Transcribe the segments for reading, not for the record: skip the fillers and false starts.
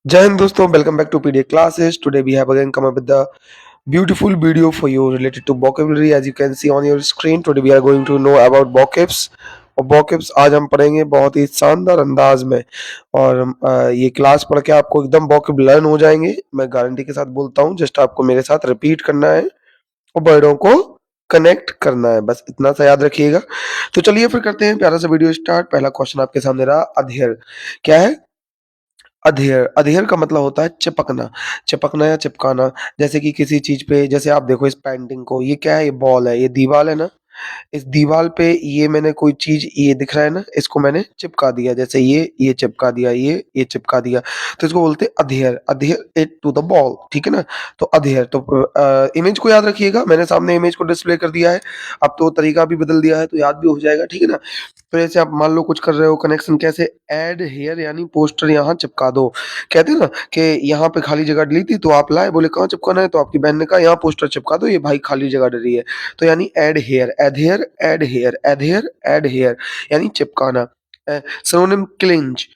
Jai Hind दोस्तों, welcome back to PDF classes. Today we have again come up with the beautiful video for you related to vocabulary. As you can see on your screen, today we are going to know about vocabs. और vocabs आज हम पढ़ेंगे बहुत ही शानदार अंदाज में और ये क्लास पढ़ के आपको एकदम vocab लर्न हो जाएंगे। मैं गारंटी के साथ बोलता हूँ, जस्ट आपको मेरे साथ रिपीट करना है और वर्डों को कनेक्ट करना है, बस इतना सा याद रखिएगा। तो चलिए फिर करते हैं प्यारा सा वीडियो स्टार्ट। पहला क्वेश्चन आपके सामने रहा, अधेयर क्या है? अधेयर अधेयर का मतलब होता है चिपकना, चिपकना या चिपकाना। जैसे कि किसी चीज पे, जैसे आप देखो इस पेंटिंग को, ये क्या है? ये बॉल है, ये दीवार है ना। इस दीवार पे ये मैंने कोई चीज, ये दिख रहा है ना, इसको मैंने चिपका दिया। जैसे ये चिपका दिया, ये चिपका दिया, तो इसको बोलते हैं adhere. Adhere it to the ball, ठीक है ना। तो अधेयर, तो इमेज को याद रखिएगा, मैंने सामने इमेज को डिस्प्ले कर दिया है। अब तो तरीका भी बदल दिया है, तो याद भी हो जाएगा, ठीक है ना। तो जैसे आप मान लो कुछ कर रहे हो कनेक्शन, कैसे? ऐड हेयर यानी पोस्टर यहाँ चिपका दो। कहते हैं ना कि यहाँ पे खाली जगह डली थी तो आप लाए, बोले कहाँ चिपकाना है, तो आपकी बहन ने कहा यहाँ पोस्टर चिपका दो, ये भाई खाली जगह डली है। तो यानी add hair, adhere, add hair, adhere, add hair यानी चिपकाना। सिनोनिम क्लिंच,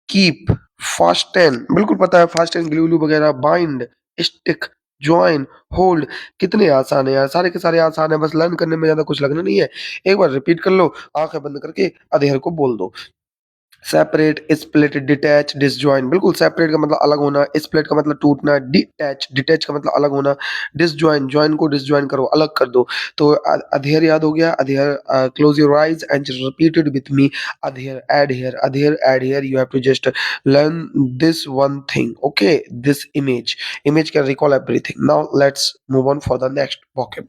कीप, फास्टन, बिल्कुल पता है, फास्टन, ग्लू व्लू वगैरह, बाइंड, स्टिक, ज्वाइन, होल्ड। कितने आसान है यार, सारे के सारे आसान है, बस लर्न करने में ज्यादा कुछ लगना नहीं है। एक बार रिपीट कर लो, आंखें बंद करके अधेर को बोल दो। Separate, split, detach, disjoint. बिल्कुल, सेपरेट का मतलब अलग होना, स्प्लिट का मतलब टूटना, डिटैच, डिटैच का मतलब अलग होना, डिसजॉइन, जॉइन को डिसजॉइन करो, अलग कर दो। तो अधेयर याद हो गया, adhere. Close your eyes and repeat it with me. Adhere, adhere, adhere, adhere. You have to just learn this one thing, okay? This image, image can recall everything. Now let's move on for the next vocab.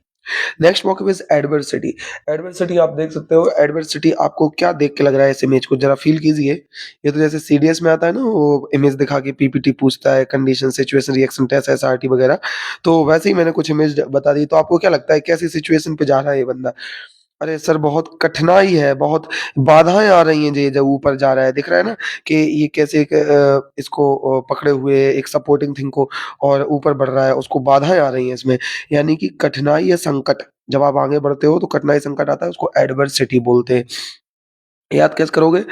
Next vocab is adversity. Adversity आप देख सकते हो, adversity आपको क्या देख के लग रहा है? इस इमेज को जरा फील कीजिए। ये तो जैसे सीडीएस में आता है ना, वो इमेज दिखा के पीपीटी पूछता है, condition, situation, reaction test, SRT वगैरह। तो वैसे ही मैंने कुछ इमेज बता दी, तो आपको क्या लगता है कैसी सिचुएशन पे जा रहा है ये बंदा? अरे सर, बहुत कठिनाई है, बहुत बाधाएँ आ रही हैं, ये जब ऊपर जा रहा है, दिख रहा है ना कि ये कैसे एक इसको पकड़े हुए एक सपोर्टिंग थिंग को और ऊपर बढ़ रहा है, उसको बाधाएँ आ रही हैं इसमें। यानी कि कठिनाई या संकट, जब आप आगे बढ़ते हो तो कठिनाई संकट आता है, उसको एडवर्सिटी बोलते हैं। याद कैसे करोगे?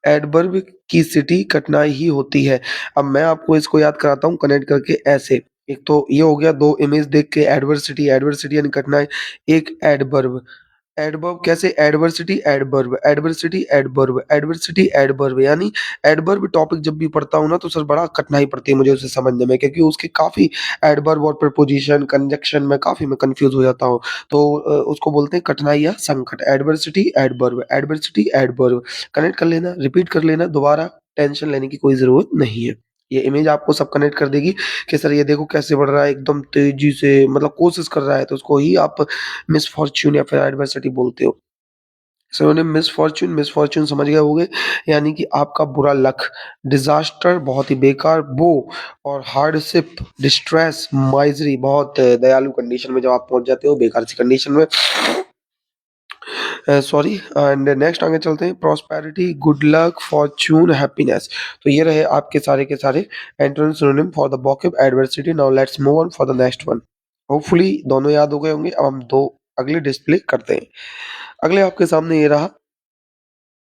एडवर्ब की सिटी कठिनाई ही होती है। अब मैं आपको इसको याद कराता हूँ कनेक्ट करके ऐसे। एक तो ये हो गया 2 इमेज देख के एडवर्सिटी, एडवर्सिटी यानी कठिनाई। एक एडवर्ब, एडवर्ब कैसे? Adversity, adverb, adversity, adverb, adversity, adverb. यानी एडवर्ब टॉपिक जब भी पढ़ता हूँ ना, तो सर बड़ा कठिनाई पड़ती है मुझे उसे समझने में, क्योंकि उसके काफ़ी एडवर्ब और प्रीपोजिशन, कंजंक्शन में काफ़ी मैं कन्फ्यूज़ हो जाता हूँ। तो उसको बोलते हैं कठिनाई या संकट। Adversity, adverb, adversity, adverb. Connect कर लेना, रिपीट कर लेना, दोबारा टेंशन लेने की कोई ज़रूरत नहीं है। ये इमेज आपको सब कनेक्ट कर देगी कि सर ये देखो कैसे बढ़ रहा है एकदम तेज़ी से, मतलब कोशिश कर रहा है, तो उसको ही आप मिसफॉर्च्यून या फिर एडवर्सिटी बोलते हो। सिनोनिम मिसफॉर्च्यून, मिसफॉर्च्यून समझ गए होंगे, यानी कि आपका बुरा लक, डिज़ास्टर बहुत ही बेकार, वो, और हार्डशिप, डिस्ट्रेस, माइज़री बहुत दयालु कंडीशन में जब आप पहुँच जाते हो, बेकार सी कंडीशन में। सॉरी। एंड नेक्स्ट आगे चलते हैं, prosperity, good luck, Fortune, happiness. तो ये रहे आपके सारे के सारे antonym synonym for the vocab adversity. Now let's move on for the next one. Hopefully दोनों याद हो गए होंगे। अब हम 2 अगले डिस्प्ले करते हैं। अगले आपके सामने ये रहा।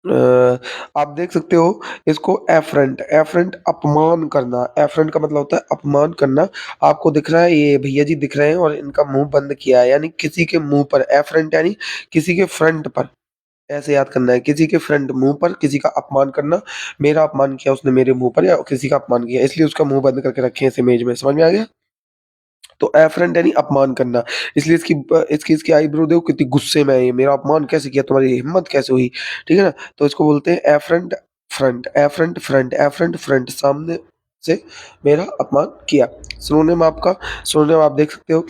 आप देख सकते हो इसको, एफरेंट, एफरेंट अपमान करना। एफरेंट का मतलब होता है अपमान करना। आपको दिख रहा है ये भैया जी दिख रहे हैं और इनका मुंह बंद किया है, यानी किसी के मुंह पर। एफरेंट यानी किसी के फ्रंट पर, ऐसे याद करना है, किसी के फ्रंट, मुंह पर किसी का अपमान करना। मेरा अपमान किया उसने मेरे मुंह पर, या किसी का अपमान किया, इसलिए उसका मुंह बंद करके रखे हैं इस इमेज में। समझ में आ गया? तो एफरेंट यानी अपमान करना। इसलिए इसकी आईब्रो देखो कितनी गुस्से में है, ये मेरा अपमान कैसे किया, तुम्हारी हिम्मत कैसे हुई, ठीक है ना। तो इसको बोलते हैं afferent front, afferent front, afferent front, सामने से मेरा अपमान किया। सिनोनिम आपका, सिनोनिम आप देख सकते हो,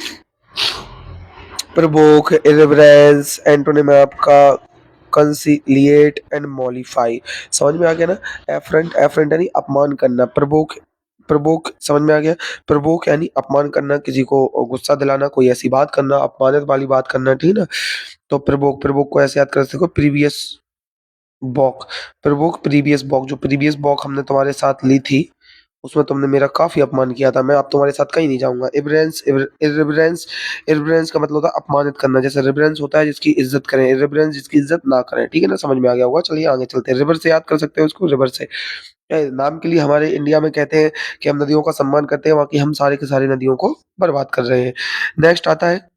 प्रवोक, इरिवरेंस। एंटोनिम है आपका कंसिलिएट एंड मॉलिफाई। समझ में आ गया ना? एफरेंट, एफरेंट यानी अपमान करना। प्रवोक, प्रवोक समझ में आ गया? प्रवोक यानी अपमान करना, किसी को गुस्सा दिलाना, कोई ऐसी बात करना, अपमानित वाली बात करना, ठीक है ना। तो प्रवोक, प्रवोक को ऐसे याद कर सकते हो, प्रीवियस बॉक, प्रवोक, प्रीवियस बॉक। जो प्रीवियस बॉक हमने तुम्हारे साथ ली थी, उसमें तुमने मेरा काफ़ी अपमान किया था, मैं अब तुम्हारे साथ कहीं नहीं जाऊँगा। इर्रेवरेंस का मतलब होता है अपमानित करना, जैसे रिवरेंस होता है जिसकी इज़्ज़त करें, इर्रेवरेंस जिसकी इज़्ज़त ना करें, ठीक है ना? समझ में आ गया होगा, चलिए आगे चलते हैं। रिवर से याद कर सकते हो उसको, रिवर से। नाम के लिए हमारे इंडिया में कहते हैं कि हम नदियों का सम्मान करते हैं, बाकी हम सारे के सारे नदियों को बर्बाद कर रहे हैं। नेक्स्ट आता है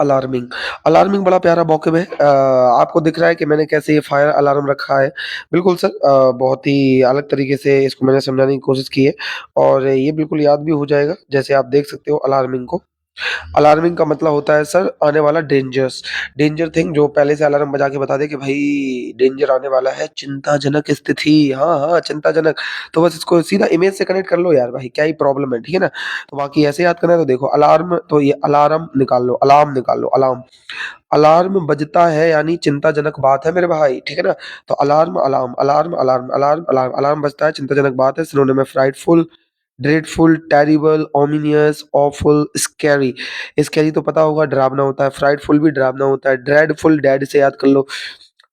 अलार्मिंग। अलार्मिंग बड़ा प्यारा वोकैब है। आपको दिख रहा है कि मैंने कैसे ये फायर अलार्म रखा है। बिल्कुल सर, बहुत ही अलग तरीके से इसको मैंने समझाने की कोशिश की है और ये बिल्कुल याद भी हो जाएगा, जैसे आप देख सकते हो अलार्मिंग को। अलार्मिंग का मतलब होता है सर आने वाला डेंजर्स, डेंजर थिंग, जो पहले से अलार्म बजा के बता दे कि भाई डेंजर आने वाला है, चिंताजनक स्थिति, हाँ, हाँ, चिंताजनक। तो बस इसको सीधा इमेज से कनेक्ट कर लो यार भाई, क्या ही प्रॉब्लम है, ठीक है ना? तो बाकी ऐसे याद करना है तो देखो अलार्म, तो ये अलार्म निकाल लो, अलार्म निकाल लो, अलार्म। अलार्म बजता है यानी चिंताजनक बात है मेरे भाई, ठीक है ना? तो alarm, alarm, alarm, alarm, alarm, alarm, alarm बजता है, चिंताजनक बात है, सिनोनिम है frightful, dreadful, terrible, ओमिनियस, awful, scary. Scary तो पता होगा डरावना होता है, फ्राइटफुल भी डरावना होता है, ड्रेडफुल डेड से याद कर लो,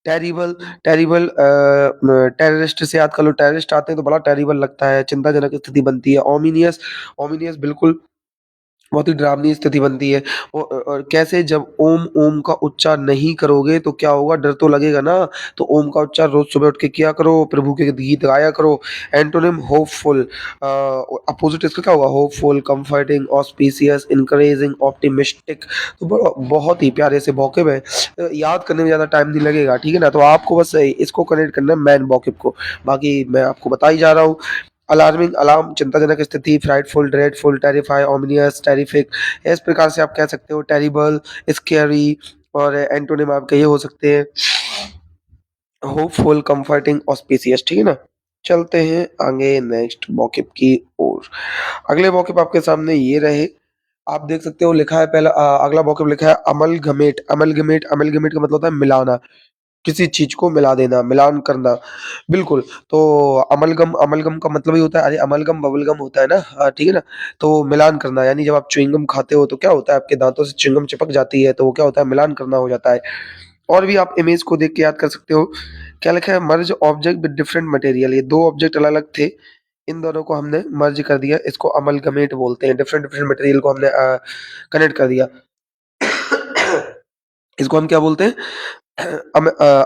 टेरिबल, टेरिबल टेररिस्ट से याद कर लो, टेररिस्ट आते हैं तो बड़ा टेरिबल लगता है, चिंताजनक स्थिति बनती है। ओमिनियस, ओमिनियस बिल्कुल बहुत ही डरावनी स्थिति बनती है। और कैसे, जब ओम ओम का उच्चार नहीं करोगे तो क्या होगा, डर तो लगेगा ना, तो ओम का उच्चार रोज सुबह उठ के किया करो, प्रभु के गीत गाया करो। एंटोनिम होपफुल, अपोजिट इसका क्या होगा, hopeful, comforting, auspicious, encouraging, optimistic. तो बहुत ही प्यारे से वोकैब है, याद करने में ज़्यादा टाइम नहीं लगेगा, ठीक है ना? तो आपको बस इसको कनेक्ट करना है मैन वोकैब को, बाकी मैं आपको बता ही जा रहा हूँ। अलार्मिंग, अलार्म, चिंताजनक स्थिति, फ्राइटफुल, ड्रेडफुल, टेरिफाई, ओमिनियस, टेरिफिक, इस प्रकार से आप कह सकते हो। टेरिबल, स्कैरी, और एंटोनिम आपके ये हो सकते हैं होपफुल, कंफर्टिंग, ऑस्पिशियस, ठीक है ना? चलते हैं आगे नेक्स्ट वोकैब की ओर। अगले वोकैब आपके सामने ये रहे, आप देख सकते हो लिखा है पहला, अगला वोकैब लिखा है अमलगमेट। अमलगमेट, अमलगमेट का मतलब होता है मिलाना, किसी चीज़ को मिला देना, मिलान करना, बिल्कुल। तो अमलगम, अमलगम का मतलब ही होता है, अरे अमलगम बबलगम होता है ना, ठीक है ना? तो मिलान करना, यानी जब आप च्युइंगम खाते हो तो क्या होता है, आपके दाँतों से च्युइंगम चिपक जाती है, तो वो क्या होता है, मिलान करना हो जाता है। और भी आप इमेज को देख के याद कर सकते हो। क्या लिखा है, मर्ज ऑब्जेक्ट विद डिफरेंट मटेरियल। ये 2 ऑब्जेक्ट अलग-अलग थे, इन दोनों को हमने मर्ज कर दिया, इसको अमलगमेट बोलते हैं। डिफरेंट डिफरेंट मटेरियल को हमने कनेक्ट कर दिया। इसको हम क्या बोलते हैं,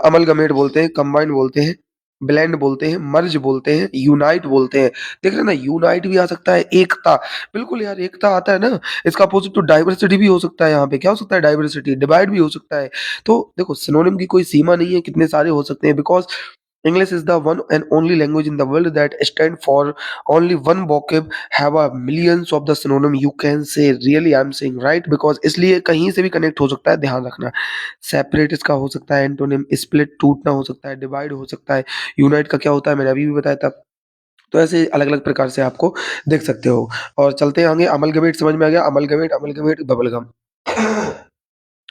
अमलगमेट बोलते हैं, कंबाइन बोलते हैं, ब्लेंड बोलते हैं, मर्ज बोलते हैं, यूनाइट बोलते हैं। देख रहे हैं ना, यूनाइट भी आ सकता है, एकता, बिल्कुल यार एकता आता है ना, इसका अपोजिट तो डाइवर्सिटी भी हो सकता है, यहाँ पे क्या हो सकता है, डाइवर्सिटी, डिवाइड भी हो सकता है। तो देखो सिनोनिम की कोई सीमा नहीं है, कितने सारे हो सकते हैं, because English is the one and only language in the world that stand for only one vocab have a millions of the synonym, you can say, really I'm saying right, because इसलिए कहीं से भी connect हो सकता है, ध्यान रखना। Separate इसका हो सकता है एंटोनिम, स्प्लिट टूटना हो सकता है, डिवाइड हो सकता है, यूनाइट का क्या होता है मैंने अभी भी बताया था। तो ऐसे अलग-अलग प्रकार से आपको देख सकते हो। और चलते हैं आगे, अमलगमेट समझ में आ गया, amalgamate, amalgamate, bubblegum.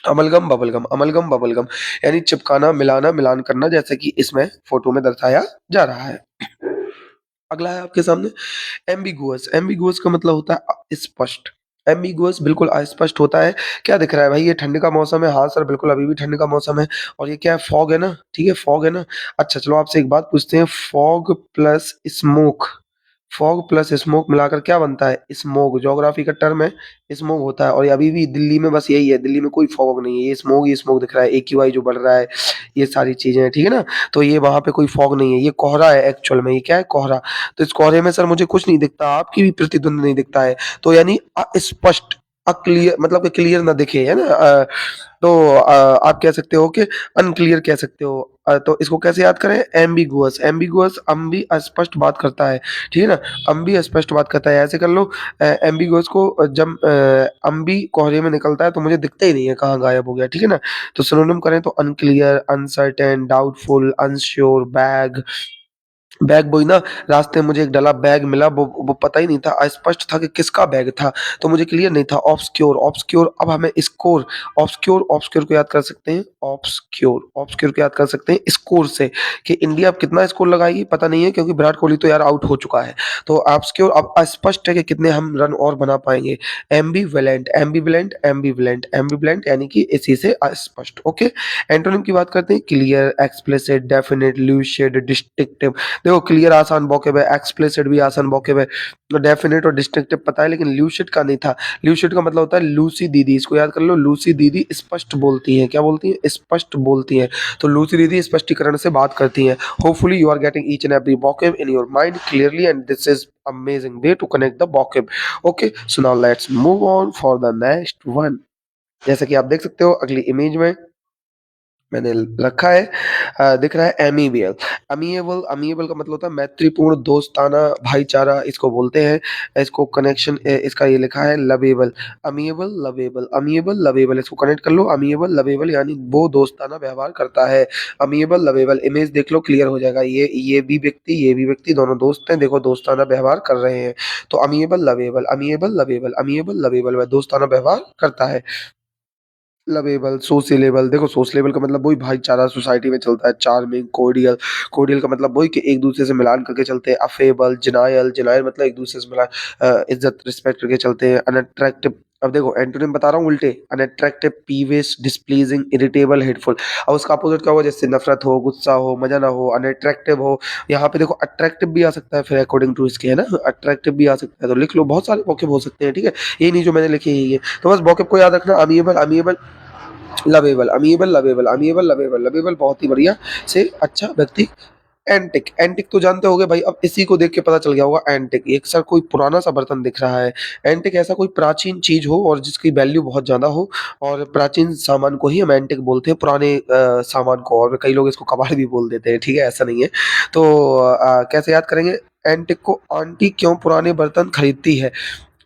Amalgam, bubblegum, amalgam, bubblegum, यानी चिपकाना, मिलाना, मिलान करना, जैसे कि इसमें फ़ोटो में दर्शाया जा रहा है। अगला है आपके सामने एम्बिगुअस। एम्बिगुअस का मतलब होता है अस्पष्ट। एम्बिगुअस बिल्कुल अस्पष्ट होता है। क्या दिख रहा है भाई, ये ठंड का मौसम है? हाँ सर, बिल्कुल अभी भी ठंड का मौसम है। और ये क्या है, फॉग है ना? ठीक है, फॉग है ना? अच्छा चलो आपसे एक बात पूछते हैं, fog plus smoke, fog plus smoke मिलाकर क्या बनता है? स्मॉग, ज्योग्राफी का टर्म है, स्मॉग होता है। और ये अभी भी दिल्ली में बस यही है, दिल्ली में कोई फॉग नहीं है, ये स्मॉग ही स्मॉग दिख रहा है, एक्यूआई जो बढ़ रहा है, ये सारी चीज़ें हैं, ठीक है ना? तो ये वहाँ पे कोई फॉग नहीं है, ये कोहरा है एक्चुअल में, ये क्या है, कोहरा। तो इस कोहरे में सर मुझे कुछ नहीं दिखता, आपकी भी प्रतिद्वंद नहीं दिखता है, तो यानी अस्पष्ट, अक्लियर, मतलब कि क्लियर ना दिखे, है ना? तो आप कह सकते हो कि अनक्लियर कह सकते हो। तो इसको कैसे याद करें, एम्बिगुअस, एम्बिगुअस अम्बी अस्पष्ट बात करता है, ठीक है ना? अम्बी अस्पष्ट बात करता है, ऐसे कर लो। एम्बिगुअस को जब अम्बी कोहरे में निकलता है तो मुझे दिखता ही नहीं है कहाँ गायब हो गया, ठीक है ना? तो सिनोनिम करें तो unclear, uncertain, doubtful, unsure, bag, bag वही ना, रास्ते में मुझे एक डला बैग मिला, वो पता ही नहीं था, अस्पष्ट था कि किसका बैग था, तो मुझे क्लियर नहीं था। ऑब्सक्योर, ऑब्सक्योर, अब हमें स्कोर, ऑब्सक्योर, ऑब्सक्योर को याद कर सकते हैं, ऑब्सक्योर, ऑब्सक्योर को याद कर सकते हैं स्कोर से, कि इंडिया अब कितना स्कोर लगाएगी पता नहीं है, क्योंकि विराट कोहली तो यार आउट हो चुका है। तो ऑब्सक्योर, अब अस्पष्ट है कि कितने हम रन और बना पाएंगे। एम्बीवेलेंट, एम्बीवेलेंट, एम्बीवेलेंट, एम्बीवेलेंट यानी कि इसी से अस्पष्ट। ओके, एंटोनिम की बात करते हैं, clear, explicit, definite, lucid, distinctive. देखो क्लियर आसान वोकैब है, एक्सप्लिसिट भी आसान वोकैब है, डेफिनिट और डिस्टिंक्टिव पता है, लेकिन ल्यूसिड का नहीं था। ल्यूसिड का मतलब होता है लूसी दीदी, इसको याद कर लो, लूसी दीदी स्पष्ट बोलती हैं। क्या बोलती हैं? स्पष्ट बोलती हैं। तो लूसी दीदी स्पष्टीकरण से बात करती हैं। Hopefully you are getting each and every vocab in your mind clearly, and this is amazing way to connect the vocab. Okay, so now let's move on for the next one. जैसा कि आप देख सकते हो अगली image में मैंने रखा है, दिख रहा है एमीबियल। अमिएबल, अमिएबल का मतलब होता है मैत्रीपूर्ण, दोस्ताना, भाईचारा इसको बोलते हैं। इसको कनेक्शन इसका ये लिखा है लवेबल। अमिएबल, लवेबल, अमिएबल, लवेबल, इसको कनेक्ट कर लो। अमिएबल, लवेबल यानी वो दोस्ताना व्यवहार करता है। अमिएबल, लवेबल, इमेज देख लो क्लियर हो जाएगा। ये भी व्यक्ति दोनों दोस्त हैं, देखो दोस्ताना व्यवहार कर रहे हैं। तो अमिएबल, लवेबल, अमिएबल, लवेबल, अमिएबल, लवेबल, वह दोस्ताना व्यवहार करता है। लवेबल, सोसिएबल, देखो सोशलेबल का मतलब वही भाईचारा सोसाइटी में चलता है। चार्मिंग, कोर्डियल, कोर्डियल का मतलब वही कि एक दूसरे से मिलान करके चलते हैं। अफेबल, जेनायल, जेनायल मतलब एक दूसरे से मिलान, इज्जत रिस्पेक्ट करके चलते हैं। अनअट्रैक्टिव, अब देखो एंटोनिम बता रहा हूँ उल्टे, अनअट्रैक्टिव, पीविश, डिस्प्लीजिंग, इरिटेबल, हेटफुल। अब उसका अपोजिट क्या होगा? जैसे नफरत हो, गुस्सा हो, मजा ना हो, अनअट्रैक्टिव हो। यहाँ पे देखो अट्रैक्टिव भी आ सकता है फिर अकॉर्डिंग टू इसके, है ना, अट्रैक्टिव भी आ सकता है। तो लिख लो, बहुत सारे वोकैब हो सकते हैं, ठीक है, ये नहीं जो मैंने लिखे यही है। तो बस वोकैब को याद रखना, अमिएबल, अमिएबल, लवेबल, अमिएबल, लवेबल, अमिएबल, लवेबल, लवेबल बहुत ही बढ़िया से अच्छा व्यक्ति। एंटिक, एंटिक तो जानते होगे भाई, अब इसी को देख के पता चल गया होगा। एंटिक एक सर कोई पुराना सा बर्तन दिख रहा है। एंटिक ऐसा कोई प्राचीन चीज हो और जिसकी वैल्यू बहुत ज्यादा हो, और प्राचीन सामान को ही हम एंटिक बोलते हैं, पुराने सामान को, और कई लोग इसको कबाड़ भी बोल देते हैं, ठीक है, ऐसा नहीं है। तो कैसे याद करेंगे एंटिक को? आंटी क्यों पुराने बर्तन खरीदती है?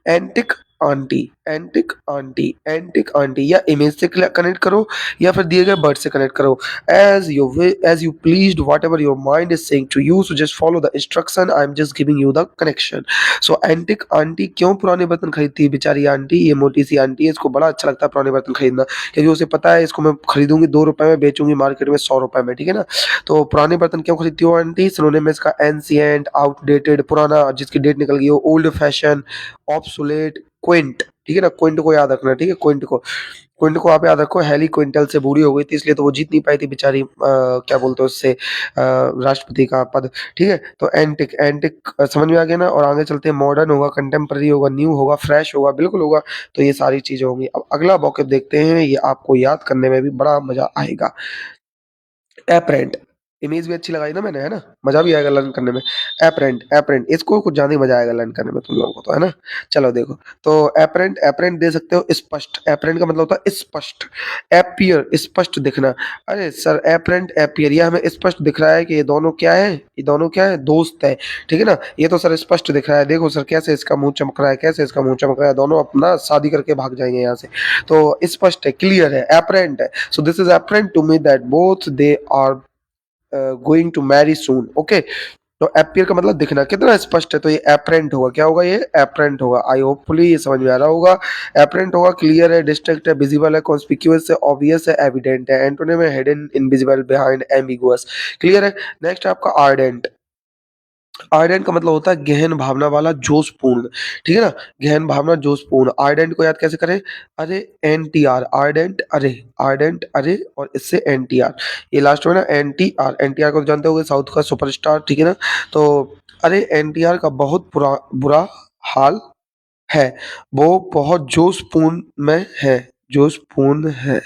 Antique aunty, antique aunty, antique aunty, या इमेज से कनेक्ट करो या फिर दिए गए वर्ड से कनेक्ट करो। As you pleased whatever your mind is saying to you, so just follow the instruction, I am just giving you the connection. So antique aunty क्यों पुराने बर्तन खरीदती है? बेचारी आंटी, ये मोटी सी आंटी है, इसको बड़ा अच्छा लगता है पुराने बर्तन खरीदना, क्योंकि उसे पता है इसको मैं खरीदूंगी 2 रुपए में, बेचूंगी मार्केट में 100 रुपए में, ठीक है ना। तो पुराने बर्तन क्यों खरीदती हो आंटी? सिनोनिम में इसका एंसिएंट, आउटडेटेड, पुराना जिसकी डेट निकल गई हो, ओल्ड फैशन, ऑब्सोलेट, क्विंट, ठीक है ना, क्विंट को याद रखना, ठीक है, क्विंट को आप याद रखो। हेली क्विंटल से बूढ़ी हो गई थी, इसलिए तो वो जीत नहीं पाई थी बेचारी, क्या बोलते हैं उससे, राष्ट्रपति का पद, ठीक है। तो एंटिक, एंटिक समझ में आ गया ना। और आगे चलते हैं, मॉडर्न होगा, कंटेम्पररी होगा, न्यू होगा, फ्रेश होगा, बिल्कुल होगा। तो ये सारी चीजें होंगी। अब अगला वोकैब देखते हैं, ये आपको याद करने में भी बड़ा मजा आएगा। एपरेंट, इमेज भी अच्छी लगाई ना मैंने, है ना, मजा भी आएगा लर्न करने में। एपरेंट, एपरेंट, इसको कुछ ज्यादा ही मजा आएगा लर्न करने में तुम लोगों को, तो है ना। चलो देखो, तो एपरेंट, एपरेंट दे सकते हो स्पष्ट, एपरेंट का मतलब होता है स्पष्ट। एपियर, स्पष्ट दिखना। अरे सर एपरेंट, एपियर, ये हमें स्पष्ट दिख रहा है कि ये दोनों क्या है, ये दोनों क्या है, दोस्त है, ठीक है ना। ये तो सर स्पष्ट दिख रहा है, देखो सर कैसे इसका मुंह चमक रहा है, कैसे इसका मुंह चमक रहा है, दोनों अपना शादी करके भाग जाएंगे यहाँ से। तो स्पष्ट है, क्लियर है, एपरेंट है। So this is apparent to me that both they are going to marry soon, okay. तो अपीयर का मतलब दिखना, कितना स्पष्ट है, तो ये एपरेंट होगा। क्या होगा? ये एपरेंट होगा। आई होपफुली ये समझ में आ रहा होगा। एपरेंट होगा, क्लियर है, डिस्टिंक्ट है, विजिबल है, कॉन्स्पिक्यूअस है, ऑब्वियस है, एविडेंट है। एंटोनिम है hidden, invisible, behind, ambiguous, clear है। नेक्स्ट है आपका आर्डेंट। आर्डेंट का मतलब होता है गहन भावना वाला, जोशपूर्ण, ठीक है ना, गहन भावना, जोशपूर्ण। आर्डेंट को याद कैसे करें? अरे एनटीआर, आर्डेंट अरे, आर्डेंट अरे, और इससे एनटीआर, ये लास्ट में ना एनटीआर, एनटीआर को तो जानते होगे, साउथ का सुपरस्टार, ठीक है ना। तो अरे एनटीआर का बहुत बुरा बुरा हाल है, वो बहुत जोशपूर्ण में है, जोशपूर्ण है।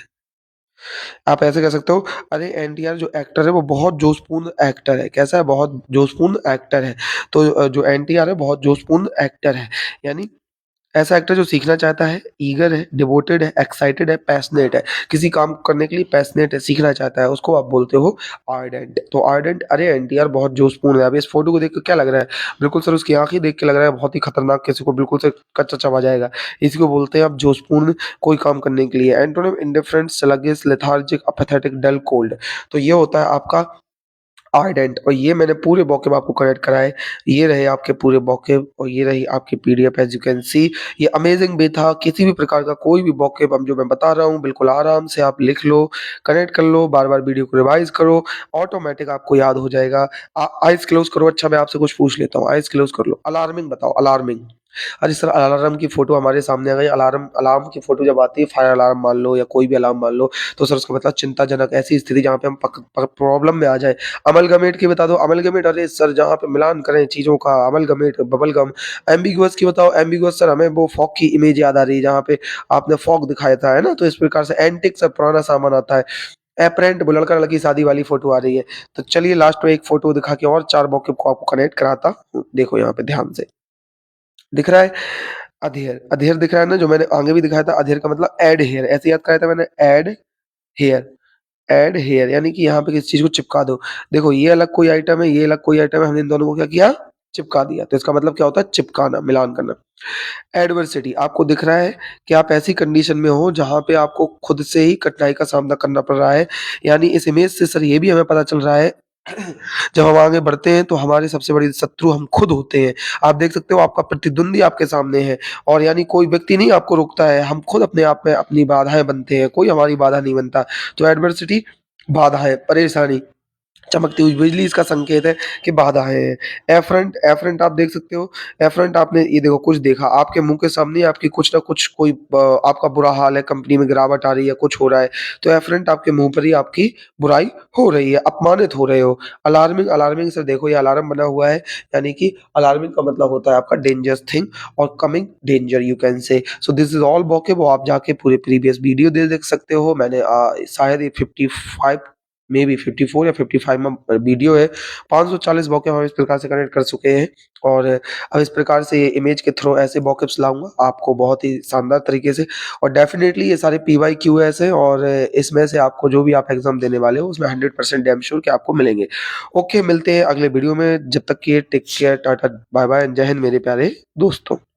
आप ऐसे कह सकते हो, अरे एनटीआर जो एक्टर है वो बहुत जोशपूर्ण एक्टर है। कैसा है? बहुत जोशपूर्ण एक्टर है। तो जो एनटीआर है बहुत जोशपूर्ण एक्टर है, यानी ऐसा एक्टर जो सीखना चाहता है, ईगर है, डिवोटेड है, एक्साइटेड है, पैशनेट है, किसी काम करने के लिए पैशनेट है, सीखना चाहता है, उसको आप बोलते हो आर्डेंट। तो आर्डेंट, अरे एनटीआर बहुत जोशपूर्ण है। अब इस फोटो को देख के क्या लग रहा है? बिल्कुल सर उसकी आंखें देख के लग रहा है बहुत ही खतरनाक, किसी को बिल्कुल से कच्चा चबा जाएगा। इसी को बोलते हैं आप जोशपूर्ण कोई काम करने के लिए। एंटोनिम इंडिफरेंट, स्लगिश, लेथार्जिक, अपेथेटिक, डल, कोल्ड। तो ये होता है आपका आर्डेंट। और ये मैंने पूरे वोकैब आपको कनेक्ट कराए। ये रहे आपके पूरे वोकैब और ये रही आपकी PDF, as you can see. ये अमेजिंग भी था। किसी भी प्रकार का कोई भी वोकैब हम जो मैं बता रहा हूँ, बिल्कुल आराम से आप लिख लो, कनेक्ट कर लो, बार बार वीडियो को रिवाइज करो, ऑटोमेटिक आपको याद हो जाएगा। आइज क्लोज करो। अच्छा मैं आपसे कुछ पूछ लेता हूँ, आइज क्लोज कर लो, अलार्मिंग बताओ, अलार्मिंग, अरे सर, अलार्म की फ़ोटो हमारे सामने आ गई। अलार्म अलार्म की फ़ोटो जब आती है, फायर अलार्म मान लो या कोई भी अलार्म मान लो, तो सर उसका मतलब चिंताजनक ऐसी स्थिति जहाँ पे हम पक प प्रॉब्लम में आ जाएँ। अमलगमेट की बता दो, अमलगमेट अरे सर जहाँ पे मिलान करें चीज़ों का, अमलगमेट, बबल गम। एम्बिगुअस की बताओ, एम्बिगुअस सर हमें वो फॉग की इमेज याद आ रही है, जहाँ पे आपने फॉग दिखाया था, है ना? तो इस प्रकार से एंटिक सर पुराना सामान आता है। एपरेंट वो लड़का-लड़की शादी वाली फ़ोटो आ रही है। तो चलिए लास्ट में एक फ़ोटो दिखा के और 4 मौके को आपको कनेक्ट कराता हूँ। देखो यहाँ पे ध्यान से। दिख रहा है? अधेयर, अधेयर दिख रहा है ना जो मैंने आगे भी दिखाया था अधेयर का मतलब ऐड हेयर ऐसे याद कराया था मैंने हेयर ऐड हेयर यानी कि यहाँ पे किसी चीज़ को चिपका दो। देखो ये अलग कोई आइटम है, ये अलग कोई आइटम है, हमने इन दोनों को क्या किया? चिपका दिया। तो इसका मतलब क्या होता है? चिपकाना, मिलान करना। एडversity आपको दिख रहा है कि आप ऐसी कंडीशन में हो जहाँ पे आपको खुद से ही कठिनाई का सामना करना पड़ रहा है। यानी इस इमेज से सर ये भी हमें पता चल रहा है जब हम आगे बढ़ते हैं तो हमारे सबसे बड़ी शत्रु हम खुद होते हैं। आप देख सकते हो आपका प्रतिद्वंदी आपके सामने है और यानी कोई व्यक्ति नहीं आपको रोकता है। हम खुद अपने आप में अपनी बाधाएँ बनते हैं, कोई हमारी बाधा नहीं बनता। तो एडversity बाधा है, परेशानी। चमकती हुई बिजली इसका संकेत है कि बाधाएँ हैं। एफ़रंट आप देख सकते हो, एफ़रंट आपने ये देखो कुछ देखा, आपके मुँह के सामने आपकी कुछ न कुछ कोई आपका बुरा हाल है, कंपनी में गिरावट आ रही है, कुछ हो रहा है, तो एफ़रंट आपके मुँह पर ही आपकी बुराई हो रही है, अपमानित हो रहे हो। अलार्मिंग अलार्मिंग से देखो ये अलार्म बना हुआ है, यानी कि अलार्मिंग का मतलब होता है आपका डेंजरस थिंग और coming danger you can say. So this is all vocab वो आप जाके पूरे प्रीवियस वीडियो देख सकते हो। मैंने शायद ये 55 मेबी 54 या 55वां वीडियो है। 540 वोकैब हम इस प्रकार से कनेक्ट कर चुके हैं और अब इस प्रकार से इमेज के थ्रू ऐसे वोकैब्स लाऊँगा आपको बहुत ही शानदार तरीके से और डेफ़िनेटली ये सारे पीवाईक्यूएस हैं और इसमें से आपको जो भी आप एग्ज़ाम देने वाले हो उसमें 100% डैम श्योर कि आपको मिलेंगे। ओके, मिलते हैं अगले वीडियो में, जब तक के लिए take care, tata, bye bye and जय हिंद मेरे प्यारे दोस्तों।